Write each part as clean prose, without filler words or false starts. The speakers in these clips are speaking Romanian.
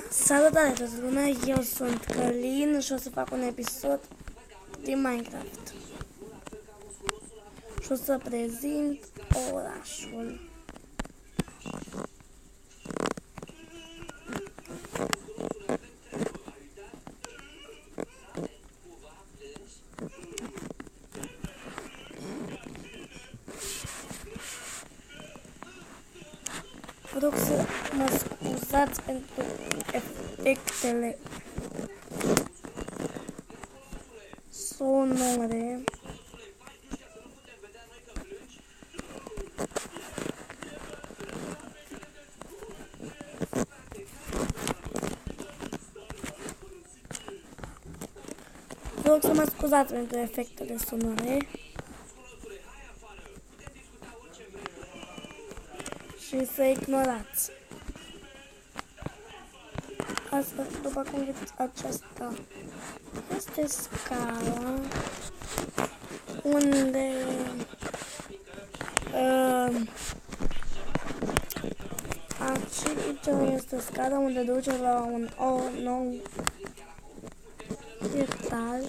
Salutare toată lumea, eu sunt Călin și o să fac un episod din Minecraft și o să prezint orașul. Vă rog să mă scuzați pentru efectele sonore. Vă rog să mă scuzați pentru efectele sonore. Și să ignorați. Asta, după cum vedeți, aceasta este scala unde aici este scala unde duce la un nou etaj.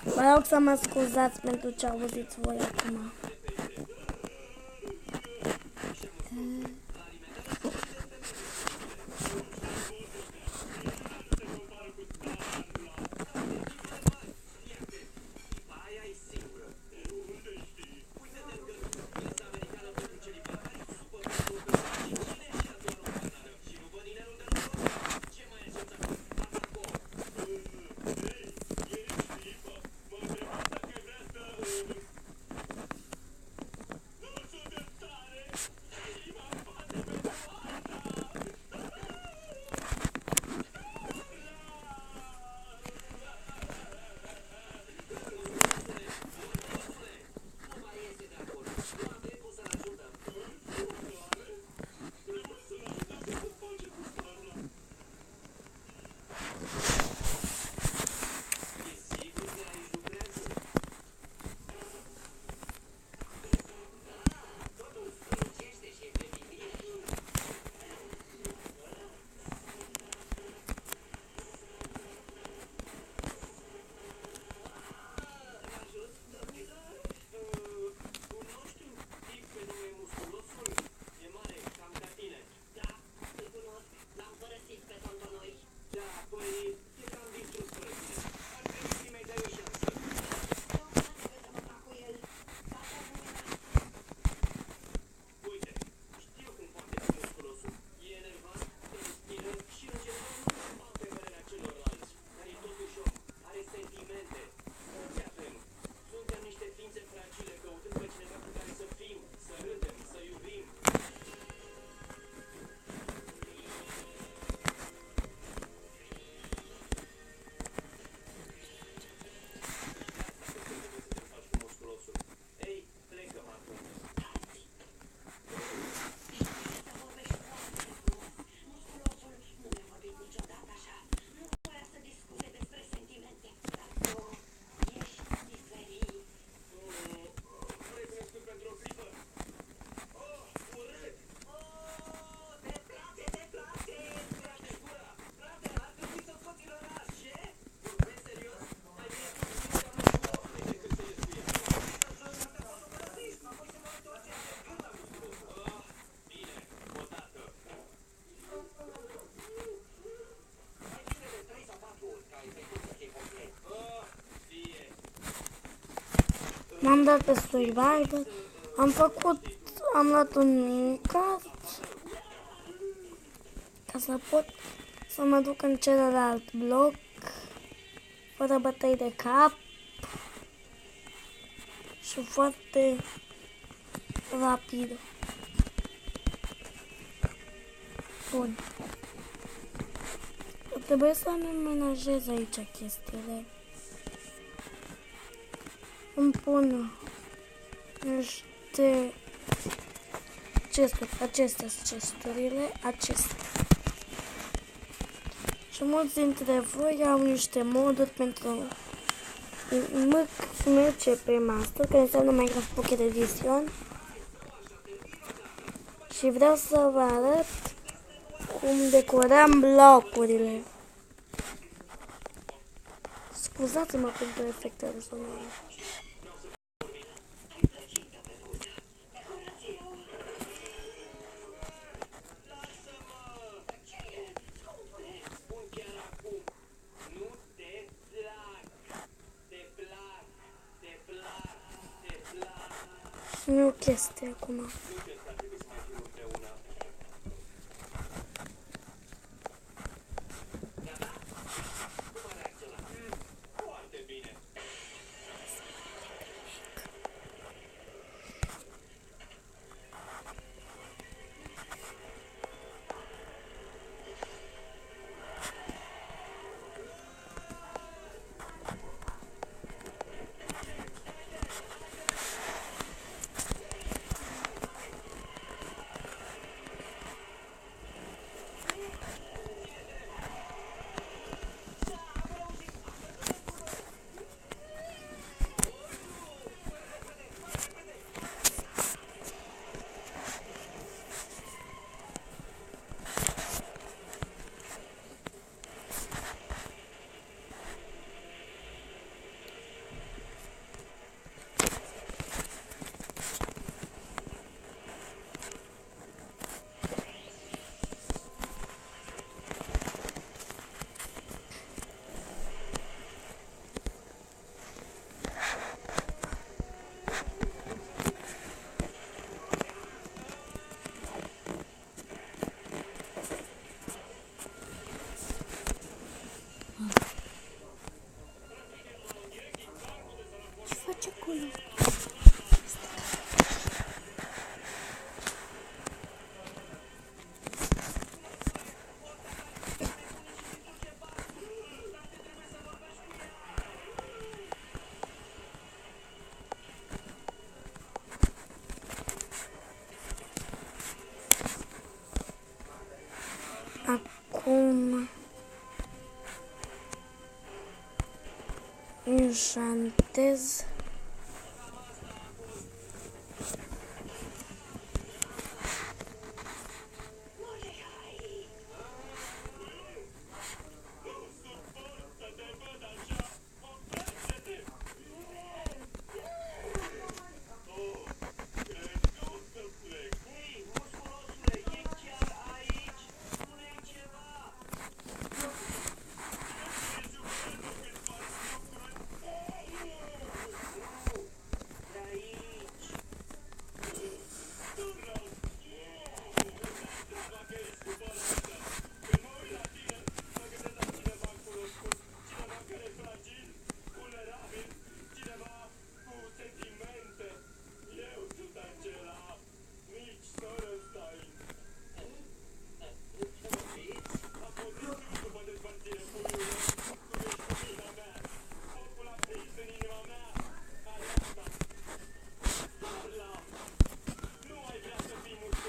Vă rog să mă scuzați pentru ce auziți voi acum. M-am dat pe survival, am luat un minicart ca să pot să mă duc în celălalt bloc fără bătăi de cap și foarte rapid. Bun. Trebuie să mi menajez aici chestiile. Îmi pun niște chesturi, acestea sunt chesturile, acestea. Și mulți dintre voi au niște moduri pentru MCP Master, care înseamnă Minecraft Pocket Edition. Și vreau să vă arăt cum decorăm blocurile. Scuzați-mă pentru efectele sonore. Nu e o chestie acum. Ce faci acolo? Acum înșantez.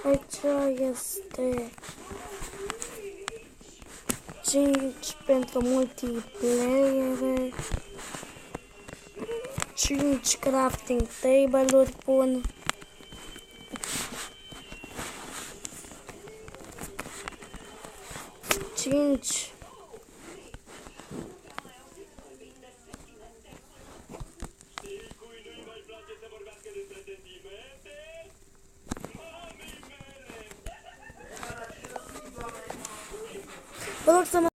Aici este 5 pentru multiplayer, 5 crafting table-uri pun. Vă rog să mă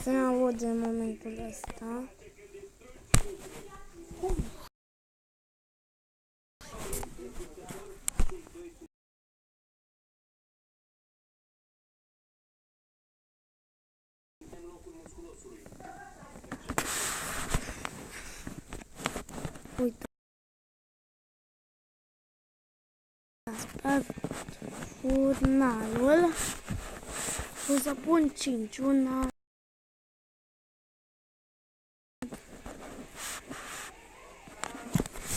se aude în momentul ăsta. Uite. Urnalul. O să pun 5. Una.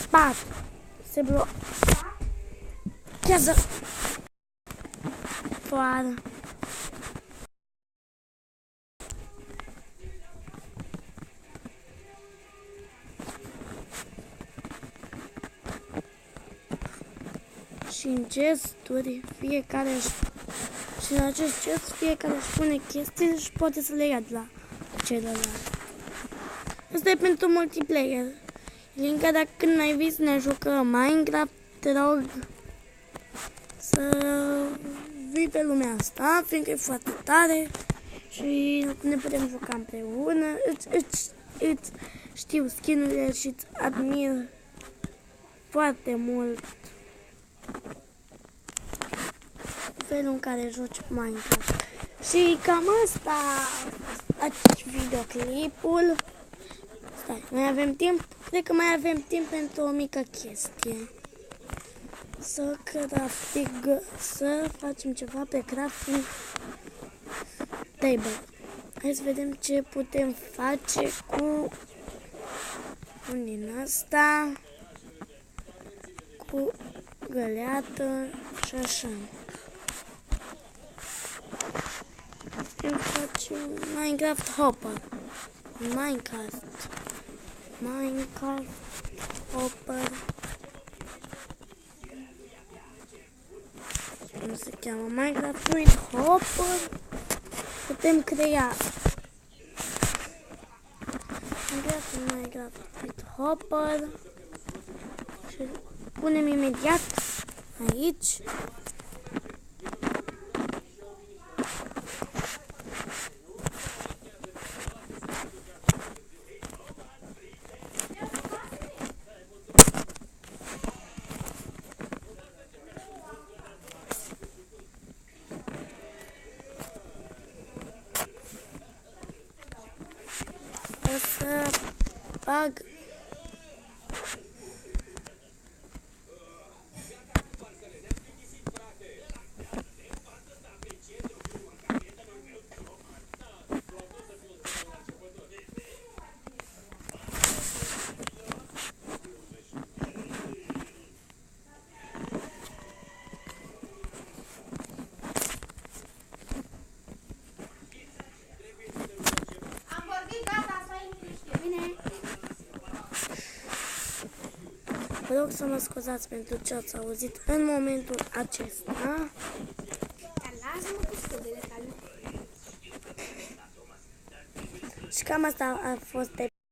Patru. Se blochează. Foară. Și în gesturi, fiecare și în acest gest, fiecare își pune chestii și poate să le ia de la celălalt. Asta e pentru multiplayer. Linka, dacă când mai vii să ne jucăm Minecraft, te rog să vii pe lumea asta, fiindcă e foarte tare și ne putem juca împreună. Îți știu skin-urile și îți admir foarte mult felul în care joci Minecraft. Și cam asta a fost videoclipul. Stai, mai avem timp? Cred că mai avem timp pentru o mică chestie. Să facem ceva pe crafting table. Hai să vedem ce putem face cu un din ăsta, cu găleată și așa. Putem face Minecraft Hopper. Minecraft Hopper. Cum se cheamă? Minecraft with Hopper. Putem crea Minecraft with Hopper și punem imediat aici. O să bag Vă rog să mă scuzați pentru ce ați auzit în momentul acesta. Și cam asta a fost